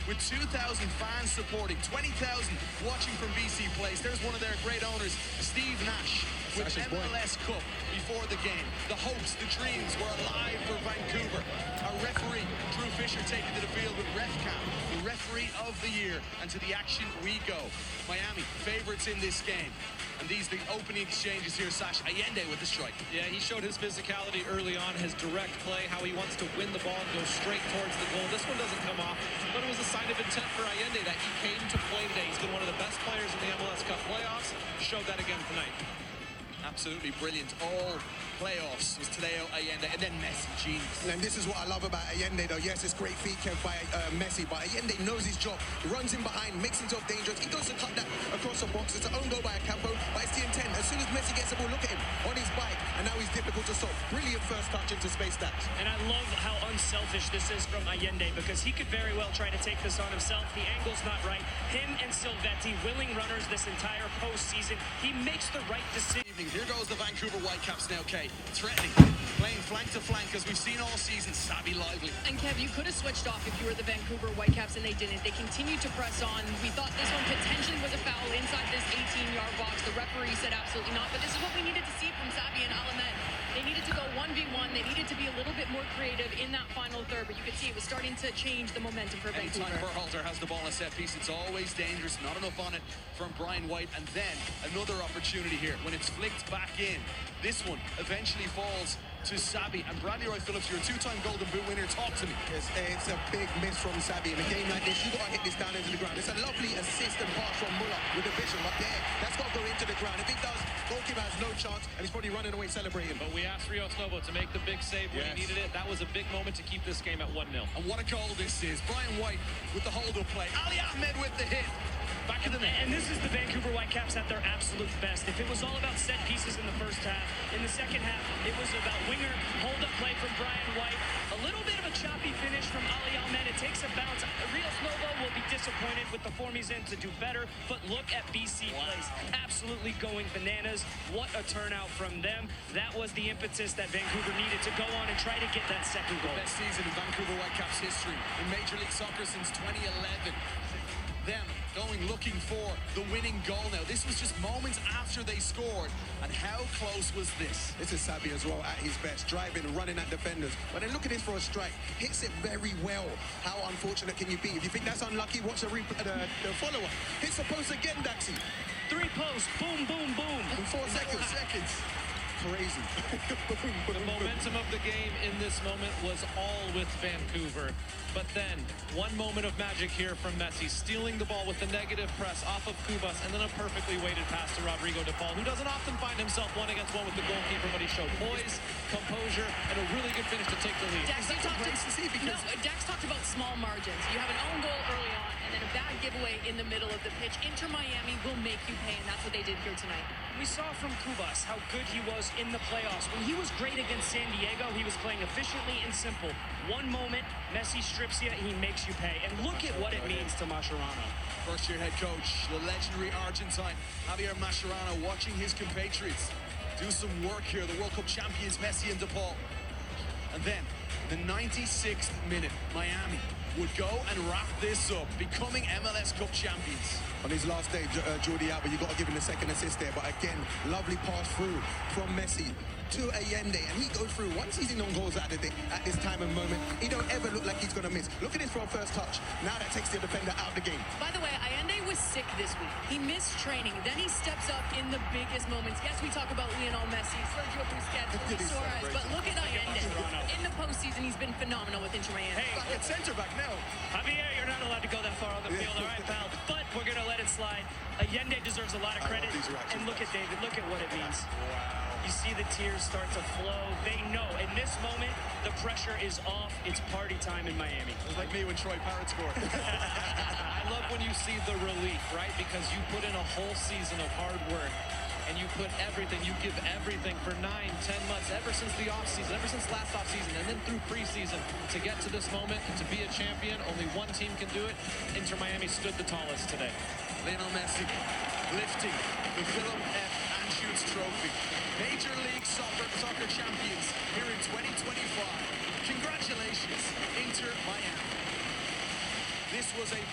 with 2,000 fans supporting, 20,000 watching from BC Place. There's one of their great owners, Steve Nash, with MLS Cup before the game. The hopes, the dreams were alive for Vancouver. Our referee, Drew Fisher, taking to the field with RefCam, the referee of the year. And to the action we go. Miami, favorites in this game. And these the opening exchanges here. Sash Allende with the strike. Yeah, he showed his physicality early on, his direct play, how he wants to win the ball and go straight towards the goal. This one doesn't come off, but it was a sign of intent for Allende that he came to play today. He's been one of the best players in the MLS Cup playoffs. Showed that again tonight. Absolutely brilliant. All playoffs was Tadeo Allende, and then Messi, genius. And this is what I love about Allende, though. Yes, it's great feet kept by Messi, but Allende knows his job. He runs in behind, makes himself dangerous. He goes to cut that across the box. It's an own goal by Campo, but it's the intent. As soon as Messi gets the ball, look at him on his bike, and now he's difficult to stop. Brilliant first touch into space that. And I love how unselfish this is from Allende, because he could very well try to take this on himself. The angle's not right. Him and Silvetti, willing runners this entire postseason. He makes the right decision. Here goes the Vancouver Whitecaps now, Kay. Threatening, playing flank to flank, as we've seen all season. Savvy, lively. And Kev, you could have switched off if you were the Vancouver Whitecaps, and they didn't. They continued to press on. We thought this one potentially was a foul inside this 18-yard box. The referee said absolutely not, but this is what we needed to see from Savvy and Alamed. They needed to go 1v1. They needed to be a little bit more creative in that final third, but you could see it was starting to change the momentum for Vancouver. Anytime Berhalter has the ball in a set piece, it's always dangerous. Not enough on it from Brian White. And then another opportunity here when it's flicked back in. This one eventually falls to Savvy. And Bradley Roy Phillips, you're a two-time Golden Boot winner. Talk to me. It's a big miss from Savvy. In a game like this, you got to hit this down into the ground. It's a lovely assist and pass from Muller with a vision, but there, that's got to go into the ground. If it does, goalkeeper has no chance, and he's probably running away celebrating. But we asked Rio Snobo to make the big save when he needed it. That was a big moment to keep this game at 1-0. And what a goal this is. Brian White with the hold-up play. Ali Ahmed with the hit. Back in the net. And this is the Vancouver Whitecaps at their absolute best. If it was all about set pieces in the first half, in the second half, it was about winger, hold-up play from Brian White. A little bit of a choppy finish from Ali Ahmed. It takes a bounce. Rio Snobo will be disappointed with the form he's in to do better. But look at BC Place. Absolutely going bananas. What a turnout from them. That was the impetus that Vancouver needed to go on and try to get that second goal. Best season in Vancouver Whitecaps history in Major League Soccer since 2011. Them going looking for the winning goal now. This was just moments after they scored. And how close was this? This is Savvy as well at his best, driving, running at defenders. But then look at this for a strike. Hits it very well. How unfortunate can you be? If you think that's unlucky, watch the follow-up. Hits the post again, Daxi. 3 posts, boom, boom, boom. In 4 seconds. Crazy. The momentum of the game in this moment was all with Vancouver. But then, one moment of magic here from Messi, stealing the ball with the negative press off of Kubas, and then a perfectly weighted pass to Rodrigo de Paul, who doesn't often find himself 1-against-1 with the goalkeeper, but he showed poise, composure, and a really good finish to take the lead. Dax talked about small margins. You have an own goal early on, and then a bad giveaway in the middle of the pitch. Inter Miami will make you pay, and that's what they did here tonight. We saw from Kubas how good he was in the playoffs. When he was great against San Diego, he was playing efficiently and simple. One moment, Messi strips you, he makes you pay. And look at what it means to Mascherano. First-year head coach, the legendary Argentine, Javier Mascherano, watching his compatriots do some work here. The World Cup champions, Messi and De Paul. And then, the 96th minute, Miami would go and wrap this up, becoming MLS Cup champions. On his last day, Jordi Alba, you got to give him the second assist there. But again, lovely pass through from Messi to Allende, and he goes through. Once he's in on goals at this time and moment, he don't ever look like he's going to miss. Look at this for a first touch. Now that takes the defender out of the game. By the way, Allende was sick this week. He missed training. Then he steps up in the biggest moments. Yes, we talk about Lionel Messi, Sergio Busquets, Luis Suarez, but look at Allende. In the postseason, he's been phenomenal with Inter Miami. Hey, back at center back now. Javier, you're not allowed to go that far on the field, all right, pal? But we're going to let it slide. Allende deserves a lot of credit. And look at David. Look at what it means. Wow. You see the tears start to flow. They know in this moment the pressure is off. It's party time in Miami. It was like me when Troy Parrott scored. I love when you see the relief, right? Because you put in a whole season of hard work and you put everything, you give everything for 9, 10 months, ever since the offseason, ever since last offseason, and then through preseason to get to this moment and to be a champion. Only one team can do it. Inter Miami stood the tallest today. Lionel Messi lifting the Philip F. Anschutz Trophy. Major League Soccer champions here in 2025. Congratulations, Inter Miami. This was a